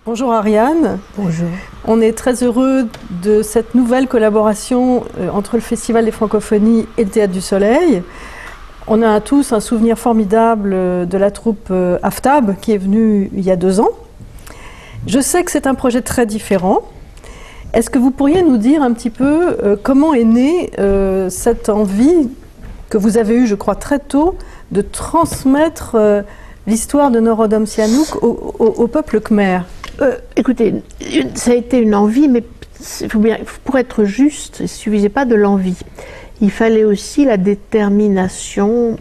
Bonjour Ariane. Bonjour. On est très heureux de cette nouvelle collaboration entre le Festival des Francophonies et le Théâtre du Soleil. On a tous un souvenir formidable de la troupe AFTAB qui est venue il y a 2 ans. Je sais que c'est un projet très différent. Est-ce que vous pourriez nous dire un petit peu comment est née cette envie que vous avez eue, je crois, très tôt, de transmettre l'histoire de Norodom Sihanouk au peuple khmer? Écoutez, ça a été une envie, mais pour être juste, il ne suffisait pas de l'envie. Il fallait aussi la détermination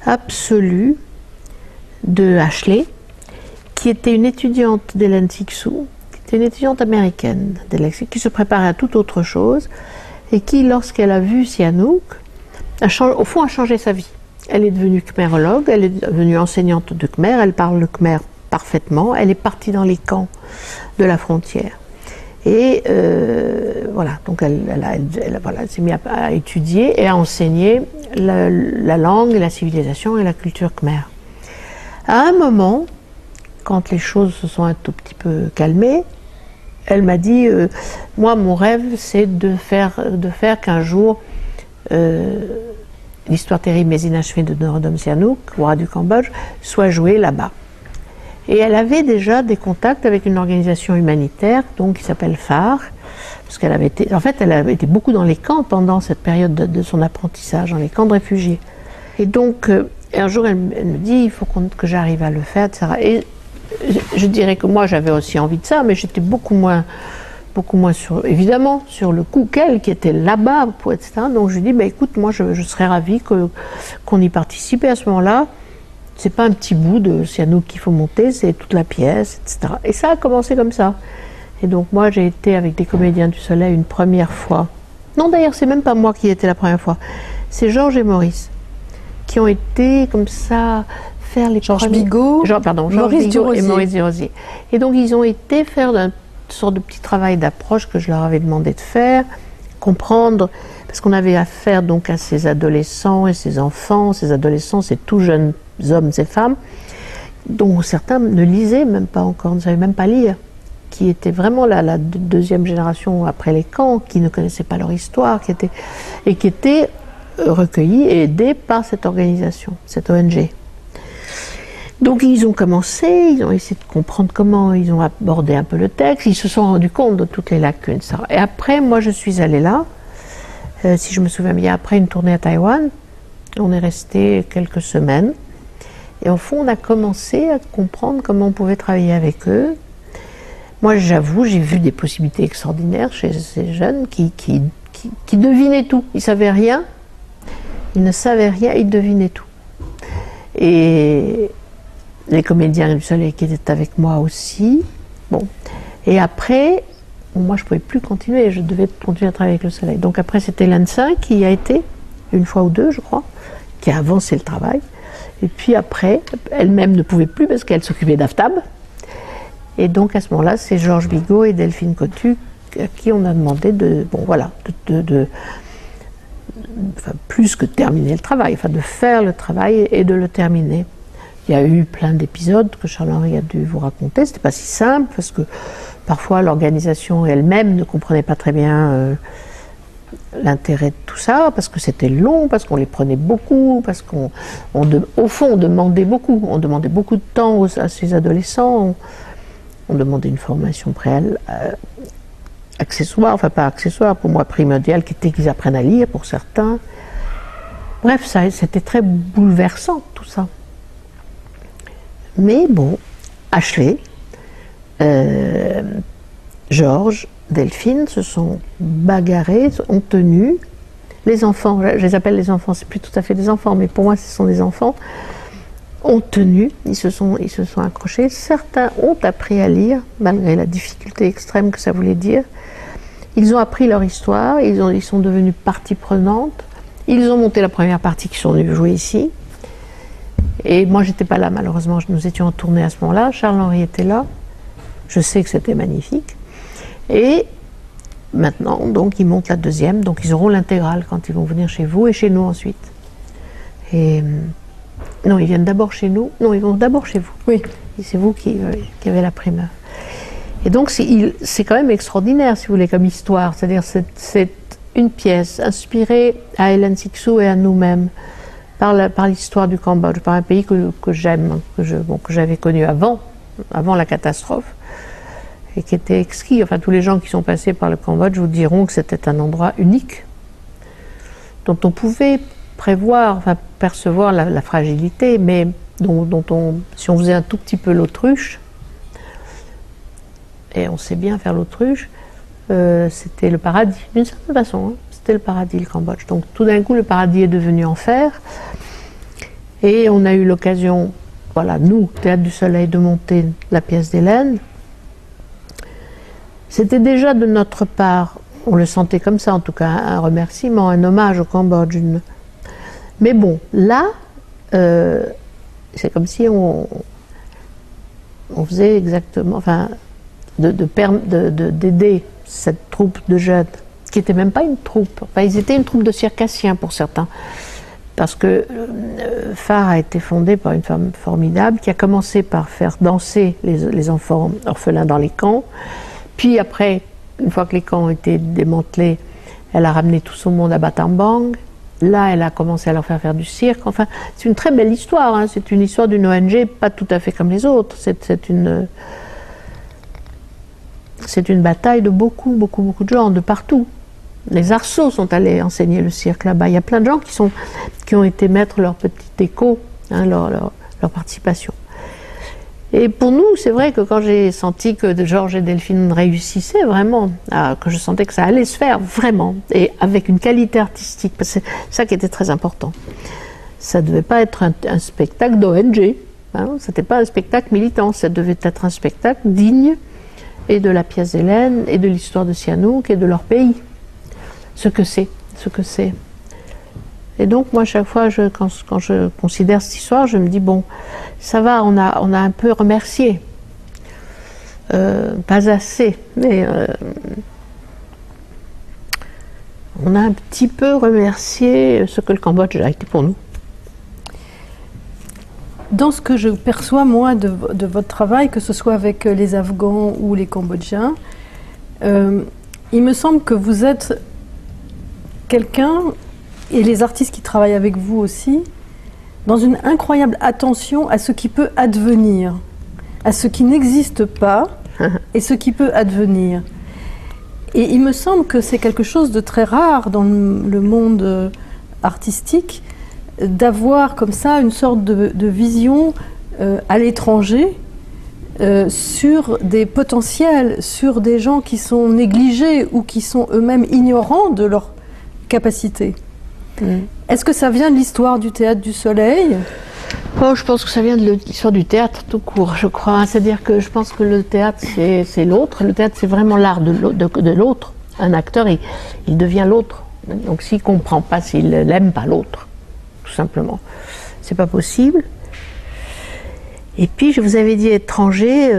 absolue de Ashley, qui était une étudiante d'Hélène Cixous, qui était une étudiante américaine d'Hélène Cixous, qui se préparait à toute autre chose, et qui, lorsqu'elle a vu Sihanouk, au fond a changé sa vie. Elle est devenue khmérologue, elle est devenue enseignante de khmer, elle parle le khmer parfaitement, elle est partie dans les camps de la frontière. Et voilà, donc elle s'est mise à étudier et à enseigner la langue, la civilisation et la culture khmer. À un moment, quand les choses se sont un tout petit peu calmées, elle m'a dit moi, mon rêve, c'est de faire qu'un jour l'histoire terrible mais inachevée de Norodom Sihanouk, roi du Cambodge, soit jouée là-bas. Et elle avait déjà des contacts avec une organisation humanitaire, donc qui s'appelle PHARE, parce qu'elle avait été, en fait, elle avait été beaucoup dans les camps pendant cette période de son apprentissage, dans les camps de réfugiés. Et donc, un jour, elle me dit, il faut que j'arrive à le faire, etc. Et je dirais que moi, j'avais aussi envie de ça, mais j'étais beaucoup moins évidemment, sur le coup qu'elle, qui était là-bas, etc. Donc je lui dis, bah, écoute, moi, je serais ravie qu'on y participe. Et à ce moment-là, c'est pas un petit bout de Sihanouk qu'il faut monter, c'est toute la pièce, etc. Et ça a commencé comme ça. Et donc moi, j'ai été avec des comédiens du Soleil une première fois. Non, d'ailleurs, c'est même pas moi qui étais la première fois. C'est Georges et Maurice qui ont été comme ça faire les Georges Bigot, Maurice Bigot et Maurice Desrosiers. Et donc ils ont été faire une sorte de petit travail d'approche que je leur avais demandé de faire, comprendre, parce qu'on avait affaire donc à ces adolescents et ces enfants, ces adolescents, ces tout jeunes hommes et femmes, dont certains ne lisaient même pas encore, ne savaient même pas lire, qui étaient vraiment la deuxième génération après les camps, qui ne connaissaient pas leur histoire, qui étaient recueillis et aidés par cette organisation, cette ONG. Donc ils ont commencé, ils ont essayé de comprendre comment ils ont abordé un peu le texte, ils se sont rendus compte de toutes les lacunes, etc. Et après, moi je suis allée là, si je me souviens bien, après une tournée à Taïwan, on est resté quelques semaines, et au fond on a commencé à comprendre comment on pouvait travailler avec eux. Moi j'avoue, j'ai vu des possibilités extraordinaires chez ces jeunes qui devinaient tout, ils ne savaient rien, ils devinaient tout. Et les comédiens du Soleil qui étaient avec moi aussi. Bon. Et après, moi je ne pouvais plus continuer, je devais continuer à travailler avec le Soleil. Donc après c'était l'ANSA qui a été, une fois ou deux je crois, qui a avancé le travail. Et puis après, elle-même ne pouvait plus parce qu'elle s'occupait d'AFTAB. Et donc à ce moment-là, c'est Georges Bigot et Delphine Cotu à qui on a demandé enfin, plus que terminer le travail, enfin de faire le travail et de le terminer. Il y a eu plein d'épisodes que Charles-Henri a dû vous raconter. C'était pas si simple parce que parfois l'organisation elle-même ne comprenait pas très bien l'intérêt de tout ça, parce que c'était long, parce qu'on les prenait beaucoup, parce qu'au fond on demandait beaucoup. On demandait beaucoup de temps à ces adolescents. On demandait une formation accessoire, enfin pas accessoire, pour moi primordiale, qui était qu'ils apprennent à lire pour certains. Bref, c'était très bouleversant tout ça. Mais bon, Ashley, Georges, Delphine se sont bagarrés, ont tenu. Les enfants, je les appelle les enfants, c'est plus tout à fait des enfants, mais pour moi ce sont des enfants, ont tenu, ils se sont accrochés. Certains ont appris à lire, malgré la difficulté extrême que ça voulait dire. Ils ont appris leur histoire, ils sont devenus partie prenante. Ils ont monté la première partie qui sont venus jouer ici. Et moi, j'étais pas là, malheureusement, nous étions en tournée à ce moment-là. Charles-Henri était là. Je sais que c'était magnifique. Et maintenant, donc, ils montent la deuxième. Donc, ils auront l'intégrale quand ils vont venir chez vous et chez nous ensuite. Et non, ils viennent d'abord chez nous. Non, ils vont d'abord chez vous. Oui. c'est vous qui avez la primeur. Et donc c'est quand même extraordinaire, si vous voulez, comme histoire. C'est-à-dire c'est une pièce inspirée à Hélène Cixous et à nous-mêmes par l'histoire du Cambodge, par un pays que j'aime, que j'avais connu avant la catastrophe, et qui était exquis. Enfin, tous les gens qui sont passés par le Cambodge vous diront que c'était un endroit unique, dont on pouvait prévoir, enfin percevoir la fragilité, mais si on faisait un tout petit peu l'autruche, et on sait bien faire l'autruche, c'était le paradis, d'une certaine façon, hein. C'était le paradis, le Cambodge. Donc tout d'un coup, le paradis est devenu enfer, et on a eu l'occasion, voilà, nous, Théâtre du Soleil, de monter la pièce d'Hélène. C'était déjà de notre part, on le sentait comme ça en tout cas, un remerciement, un hommage au Cambodge. Mais bon, là, c'est comme si on faisait exactement, enfin, d'aider cette troupe de jeunes, qui n'était même pas une troupe, enfin, ils étaient une troupe de circassiens pour certains, parce que Phare a été fondé par une femme formidable qui a commencé par faire danser les enfants orphelins dans les camps, puis après, une fois que les camps ont été démantelés, elle a ramené tout son monde à Battambang. Là, elle a commencé à leur faire du cirque. Enfin, c'est une très belle histoire, hein. C'est une histoire d'une ONG pas tout à fait comme les autres. C'est une bataille de beaucoup de gens, de partout. Les arceaux sont allés enseigner le cirque là-bas. Il y a plein de gens qui ont été mettre leur petit écho, hein, leur participation. Et pour nous, c'est vrai que quand j'ai senti que Georges et Delphine réussissaient vraiment, que je sentais que ça allait se faire vraiment, et avec une qualité artistique, parce que c'est ça qui était très important. Ça ne devait pas être un spectacle d'ONG, hein, ce n'était pas un spectacle militant, ça devait être un spectacle digne et de la pièce d'Hélène, et de l'histoire de Sihanouk, et de leur pays. Ce que c'est. Et donc, moi, chaque fois, quand je considère cette histoire, je me dis, bon, ça va, on a un peu remercié. Pas assez, mais on a un petit peu remercié ce que le Cambodge a été pour nous. Dans ce que je perçois, moi, de votre travail, que ce soit avec les Afghans ou les Cambodgiens, il me semble que vous êtes quelqu'un, et les artistes qui travaillent avec vous aussi, dans une incroyable attention à ce qui peut advenir, à ce qui n'existe pas et ce qui peut advenir. Et il me semble que c'est quelque chose de très rare dans le monde artistique, d'avoir comme ça une sorte de vision à l'étranger sur des potentiels, sur des gens qui sont négligés ou qui sont eux-mêmes ignorants de leurs capacités. Est-ce que ça vient de l'histoire du Théâtre du Soleil ? Oh, je pense que ça vient de l'histoire du théâtre tout court, je crois. C'est-à-dire que je pense que le théâtre, c'est l'autre. Le théâtre, c'est vraiment l'art de l'autre. Un acteur, il devient l'autre. Donc s'il ne comprend pas, s'il n'aime pas l'autre, tout simplement, c'est pas possible. Et puis, je vous avais dit étranger.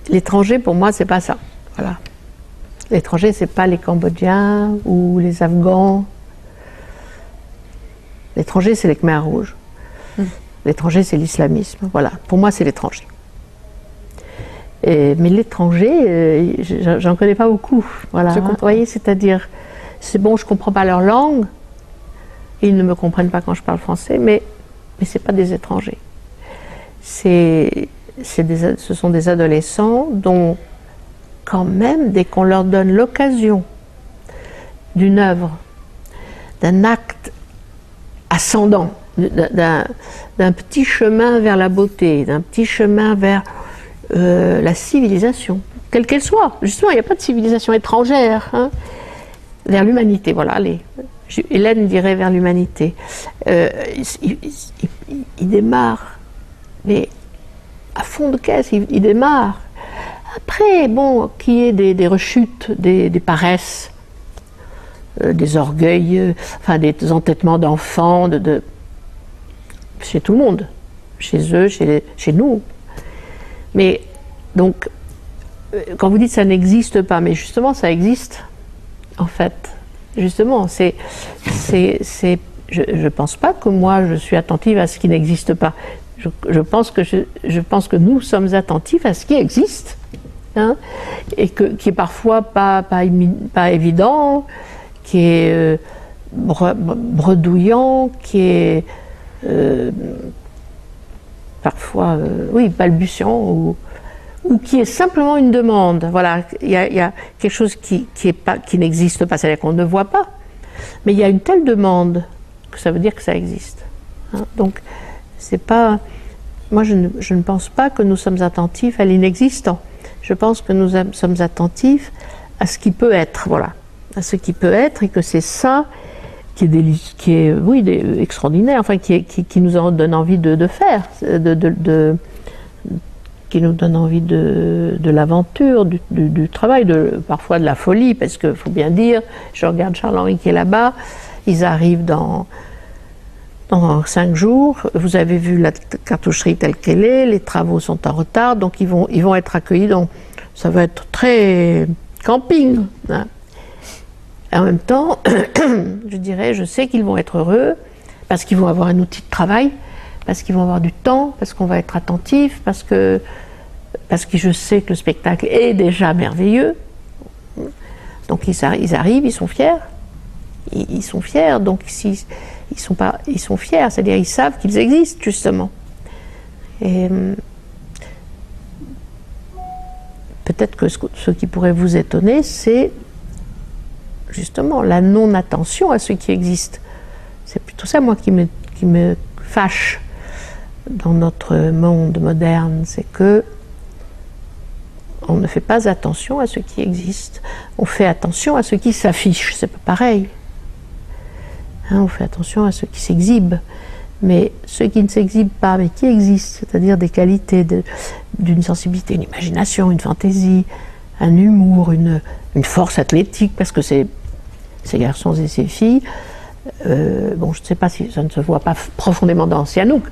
L'étranger, pour moi, c'est pas ça. Voilà. L'étranger, c'est pas les Cambodgiens ou les Afghans. L'étranger, c'est les Khmers rouges. L'étranger, c'est l'islamisme. Voilà, pour moi, c'est l'étranger. Mais l'étranger, j'en connais pas beaucoup. Voilà, vous voyez, c'est-à-dire, c'est bon, je comprends pas leur langue, ils ne me comprennent pas quand je parle français, mais c'est pas des étrangers. Ce sont des adolescents dont, quand même, dès qu'on leur donne l'occasion d'une œuvre, d'un acte ascendant, d'un petit chemin vers la beauté, d'un petit chemin vers la civilisation, quelle qu'elle soit. Justement, il n'y a pas de civilisation étrangère, hein, vers l'humanité. Voilà, Hélène dirait vers l'humanité. Il démarre, mais à fond de caisse, il démarre. Après, bon, qu'il y ait des rechutes, des paresses, des orgueils, enfin des entêtements d'enfants, chez tout le monde, chez eux, chez nous. Mais donc, quand vous dites ça n'existe pas, mais justement ça existe, en fait. Justement, c'est je pense pas que moi je suis attentive à ce qui n'existe pas. Je pense que nous sommes attentifs à ce qui existe, hein, et qui est parfois pas évident, qui est bredouillant, qui est parfois balbutiant, ou qui est simplement une demande. Voilà, il y a quelque chose qui n'existe pas, c'est-à-dire qu'on ne voit pas, mais il y a une telle demande que ça veut dire que ça existe. Hein. Donc, c'est pas. Moi, je ne pense pas que nous sommes attentifs à l'inexistant. Je pense que nous sommes attentifs à ce qui peut être, voilà, à ce qui peut être, et que c'est ça qui est extraordinaire, enfin qui nous donne envie de faire, qui nous donne envie de l'aventure, du travail, parfois de la folie, parce qu'il faut bien dire, je regarde Charles-Henri qui est là-bas, ils arrivent dans 5 jours, vous avez vu la cartoucherie telle qu'elle est, les travaux sont en retard, donc ils vont être accueillis, donc ça va être très camping, hein. Et en même temps, je sais qu'ils vont être heureux, parce qu'ils vont avoir un outil de travail, parce qu'ils vont avoir du temps, parce qu'on va être attentif, parce que je sais que le spectacle est déjà merveilleux. Donc ils arrivent, ils sont fiers. Ils sont fiers, donc ils sont fiers, c'est-à-dire ils savent qu'ils existent, justement. Et peut-être que ce qui pourrait vous étonner, c'est justement la non-attention à ce qui existe. C'est plutôt ça, moi, qui me fâche dans notre monde moderne, c'est que on ne fait pas attention à ce qui existe. On fait attention à ce qui s'affiche, c'est pas pareil. Hein, on fait attention à ce qui s'exhibe. Mais ce qui ne s'exhibe pas, mais qui existe, c'est-à-dire des qualités d'une sensibilité, une imagination, une fantaisie, un humour, une force athlétique, parce que ces garçons et ces filles, je ne sais pas si ça ne se voit pas profondément dans Sihanouk,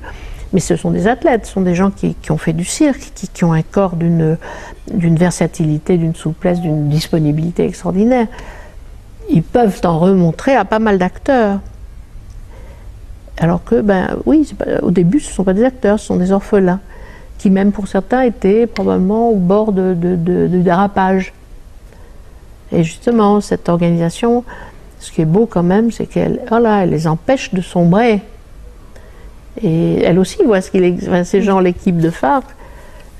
mais ce sont des athlètes, ce sont des gens qui ont fait du cirque, qui ont un corps d'une versatilité, d'une souplesse, d'une disponibilité extraordinaire. Ils peuvent en remontrer à pas mal d'acteurs. Alors que, au début, ce ne sont pas des acteurs, ce sont des orphelins, qui même pour certains étaient probablement au bord de dérapage. Et justement, cette organisation, ce qui est beau quand même, c'est qu'elle les empêche de sombrer. Et elle aussi voit ces gens, l'équipe de phare,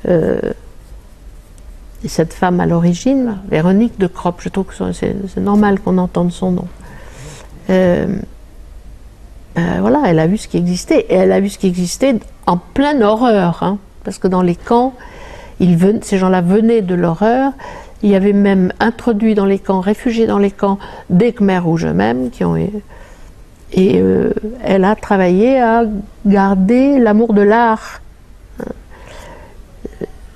et cette femme à l'origine, Véronique de Cropp, je trouve que c'est normal qu'on entende son nom. Elle a vu ce qui existait, et elle a vu ce qui existait en pleine horreur, hein, parce que dans les camps, ces gens-là venaient de l'horreur. Il y avait même introduit dans les camps, réfugiés dans les camps, des Khmers rouges eux-mêmes et elle a travaillé à garder l'amour de l'art.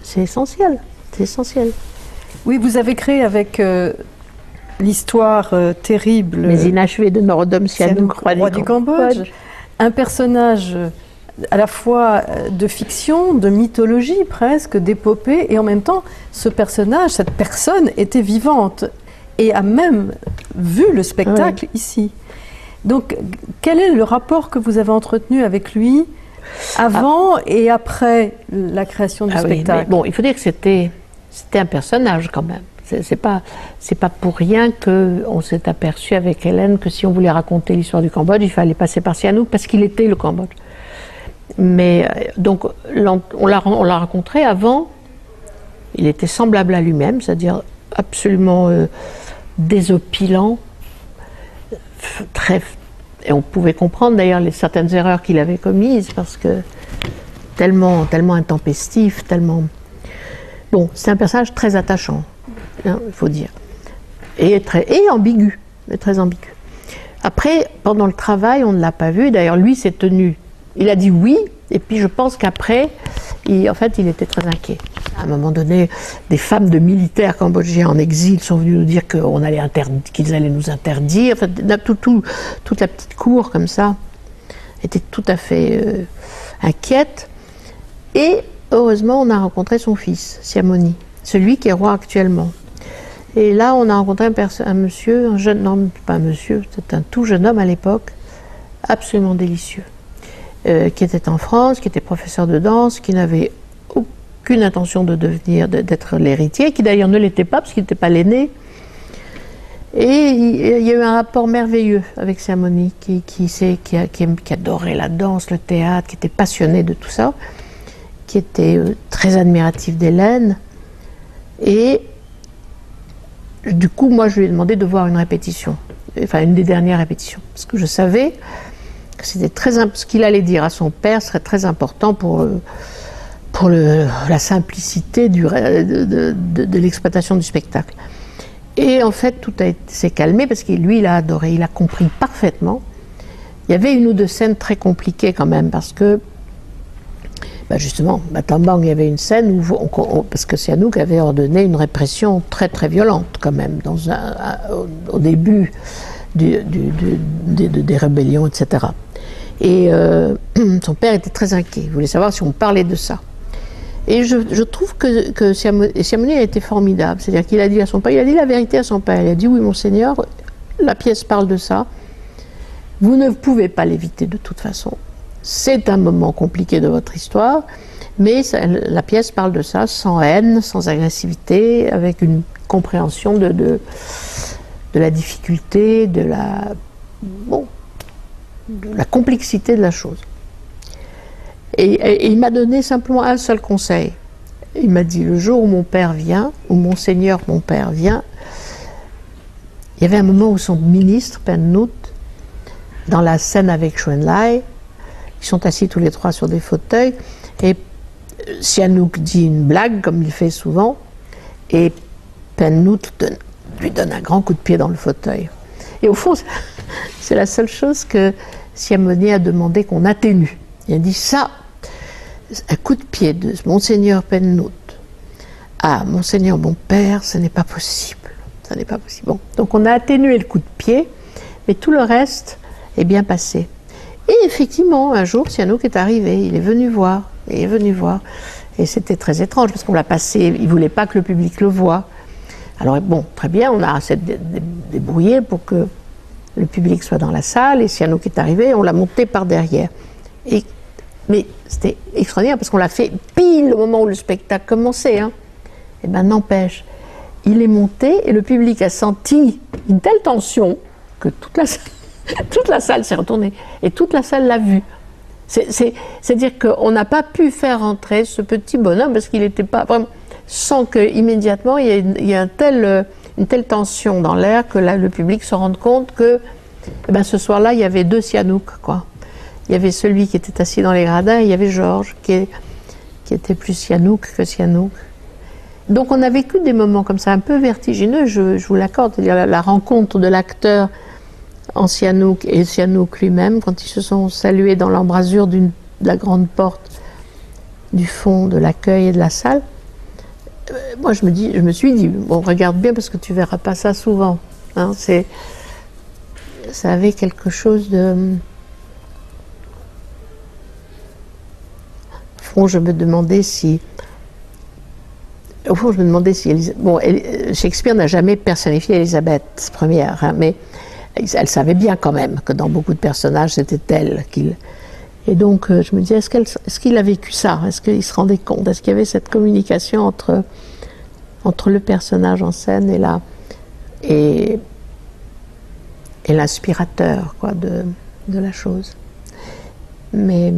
C'est essentiel, c'est essentiel. Oui, vous avez créé avec l'histoire terrible, mais inachevée de Norodom Sihanouk, roi du Cambodge, un personnage à la fois de fiction, de mythologie presque, d'épopée, et en même temps, ce personnage, cette personne était vivante et a même vu le spectacle ici. Donc, quel est le rapport que vous avez entretenu avec lui avant et après la création du spectacle? Bon, il faut dire que c'était un personnage quand même. C'est pas pour rien qu'on s'est aperçu avec Hélène que si on voulait raconter l'histoire du Cambodge, il fallait passer par Sihanouk parce qu'il était le Cambodge. Mais donc on l'a rencontré avant, il était semblable à lui-même, c'est-à-dire absolument désopilant, et on pouvait comprendre d'ailleurs certaines erreurs qu'il avait commises parce que tellement intempestif, tellement... Bon, c'est un personnage très attachant, hein, il faut dire, et ambigu, très ambigu. Après, pendant le travail, on ne l'a pas vu, d'ailleurs lui s'est tenu. Il a dit oui, et puis je pense qu'après, il était très inquiet. À un moment donné, des femmes de militaires cambodgiens en exil sont venues nous dire qu'ils allaient nous interdire. Enfin, toute la petite cour, comme ça, était tout à fait inquiète. Et heureusement, on a rencontré son fils, Siamoni, celui qui est roi actuellement. Et là, on a rencontré un monsieur, un jeune homme, pas un monsieur, c'était un tout jeune homme à l'époque, absolument délicieux, qui était en France, qui était professeur de danse, qui n'avait aucune intention de d'être l'héritier, qui d'ailleurs ne l'était pas parce qu'il n'était pas l'aîné. Et il y a eu un rapport merveilleux avec Siamoni, qui adorait la danse, le théâtre, qui était passionné de tout ça, qui était très admiratif d'Hélène. Et du coup, moi, je lui ai demandé de voir une répétition, enfin une des dernières répétitions, parce que je savais que c'était ce qu'il allait dire à son père serait très important pour la simplicité de l'exploitation du spectacle. Et en fait, tout s'est calmé parce que lui, il a adoré, il a compris parfaitement. Il y avait une ou deux scènes très compliquées quand même, parce que, justement, Battambang, il y avait une scène où, parce que Sihanouk avait ordonné une répression très très violente quand même, au début des rébellions, etc. Et son père était très inquiet, il voulait savoir si on parlait de ça. Et je trouve que Siamoni a été formidable. C'est-à-dire qu'il a dit à son père, il a dit la vérité à son père. Il a dit, oui, monseigneur, la pièce parle de ça. Vous ne pouvez pas l'éviter de toute façon. C'est un moment compliqué de votre histoire, mais la pièce parle de ça sans haine, sans agressivité, avec une compréhension de la difficulté, de la complexité de la chose. Et il m'a donné simplement un seul conseil. Il m'a dit, le jour où mon père vient, où monseigneur mon père vient, il y avait un moment où son ministre, Pen Nut, dans la scène avec Chuen Lai, ils sont assis tous les trois sur des fauteuils, et Sihanouk dit une blague, comme il fait souvent, et Pen Nut lui donne un grand coup de pied dans le fauteuil. Et au fond, c'est la seule chose que Siamoni a demandé qu'on atténue. Il a dit ça, un coup de pied de monseigneur Pen Nut à monseigneur mon père, ce n'est pas possible. Ça n'est pas possible. Bon, donc on a atténué le coup de pied, mais tout le reste est bien passé. Et effectivement, un jour, Sihanouk est arrivé, il est venu voir, et c'était très étrange parce qu'on l'a passé, il ne voulait pas que le public le voie. Alors bon, très bien, on a assez débrouillé pour que le public soit dans la salle, et Sihanouk est arrivé, on l'a monté par derrière. Mais c'était extraordinaire parce qu'on l'a fait pile au moment où le spectacle commençait. Hein. Et bien n'empêche, il est monté et le public a senti une telle tension que toute la salle s'est retournée et toute la salle l'a vu. C'est-à-dire qu'on n'a pas pu faire entrer ce petit bonhomme parce qu'il n'était pas vraiment, sans qu'immédiatement il y ait une telle tension dans l'air que là, le public se rende compte que ce soir-là, il y avait deux Sihanouk, quoi. Il y avait celui qui était assis dans les gradins et il y avait Georges qui était plus Sihanouk que Sihanouk. Donc on a vécu des moments comme ça un peu vertigineux, je vous l'accorde, c'est-à-dire la rencontre de l'acteur en Sihanouk et Sihanouk lui-même quand ils se sont salués dans l'embrasure de la grande porte du fond de l'accueil et de la salle. Moi je me suis dit, bon regarde bien parce que tu verras pas ça souvent. Hein, ça avait quelque chose de... Je me demandais si Shakespeare n'a jamais personnifié Élisabeth Ière, hein, mais elle savait bien quand même que dans beaucoup de personnages, c'était elle qu'il... Et donc, je me disais, est-ce qu'il a vécu ça? Est-ce qu'il se rendait compte? Est-ce qu'il y avait cette communication entre le personnage en scène et l'inspirateur, quoi, de la chose? Mais...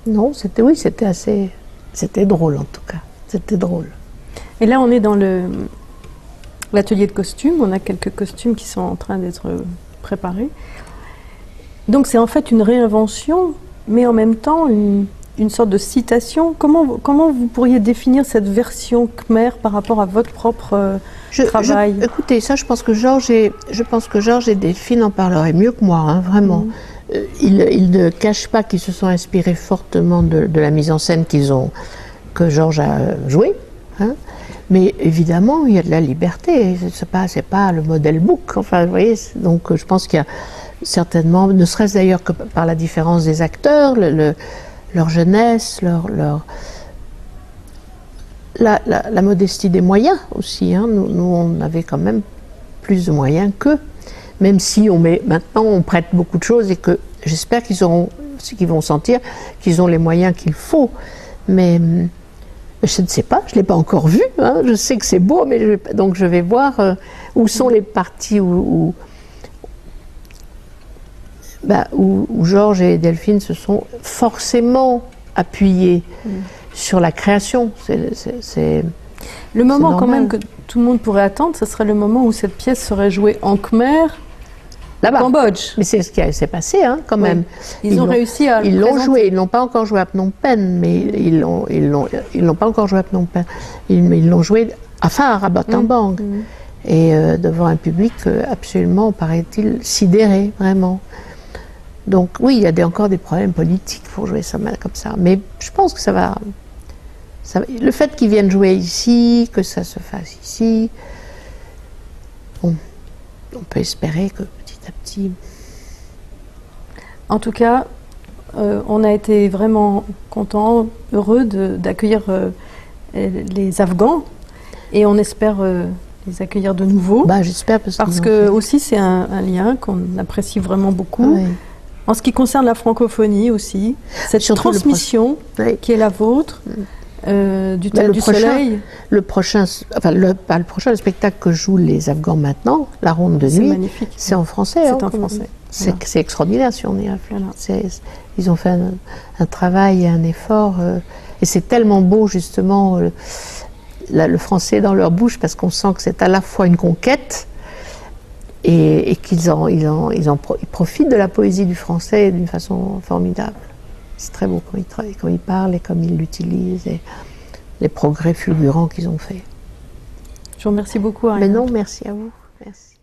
non, c'était drôle en tout cas, c'était drôle. Et là on est dans l'atelier de costumes, on a quelques costumes qui sont en train d'être préparés. Donc c'est en fait une réinvention, mais en même temps une sorte de citation. Comment vous pourriez définir cette version khmer par rapport à votre propre travail? Écoutez, ça je pense que Georges et Delphine en parleraient mieux que moi, hein, vraiment. Ils ne cachent pas qu'ils se sont inspirés fortement de la mise en scène que Georges a jouée. Hein. Mais évidemment, il y a de la liberté. C'est pas le modèle book. Enfin, vous voyez. Donc, je pense qu'il y a certainement, ne serait-ce d'ailleurs que par la différence des acteurs, leur jeunesse, la modestie des moyens aussi. Hein. Nous, on avait quand même plus de moyens qu'eux. Même si maintenant on prête beaucoup de choses et que j'espère qu'ils vont sentir qu'ils ont les moyens qu'il faut. Mais je ne sais pas, je ne l'ai pas encore vu. Hein. Je sais que c'est beau, mais donc je vais voir où sont les parties où Georges et Delphine se sont forcément appuyés sur la création. C'est le moment quand même que tout le monde pourrait attendre, ce serait le moment où cette pièce serait jouée en Khmer, là-bas. Au Cambodge. Mais c'est ce qui s'est passé, hein, quand même. Ils ont réussi à Ils l'ont joué, ils l'ont pas encore joué à Phnom Penh, mais ils l'ont pas encore joué à Phnom Penh. Ils l'ont joué à Rabattambang. Et devant un public absolument, paraît-il, sidéré, vraiment. Donc oui, il y a encore des problèmes politiques pour jouer ça comme ça. Mais je pense que ça va le fait qu'ils viennent jouer ici, que ça se fasse ici, bon, on peut espérer que petit à petit... En tout cas, on a été vraiment contents, heureux d'accueillir les Afghans, et on espère les accueillir de nouveau. J'espère parce que aussi c'est un lien qu'on apprécie vraiment beaucoup. Oui. En ce qui concerne la francophonie aussi, cette transmission qui est la vôtre, du Théâtre du Soleil. Le spectacle que jouent les Afghans maintenant, La Ronde de Nuit, c'est en français. C'est en français. C'est extraordinaire si on y réfléchit. Ils ont fait un travail et un effort, et c'est tellement beau justement le français dans leur bouche, parce qu'on sent que c'est à la fois une conquête et qu'ils profitent de la poésie du français d'une façon formidable. C'est très beau quand ils parlent et comme ils l'utilisent, et les progrès fulgurants qu'ils ont faits. Je vous remercie beaucoup, Ariane. Mais non, merci à vous. Merci.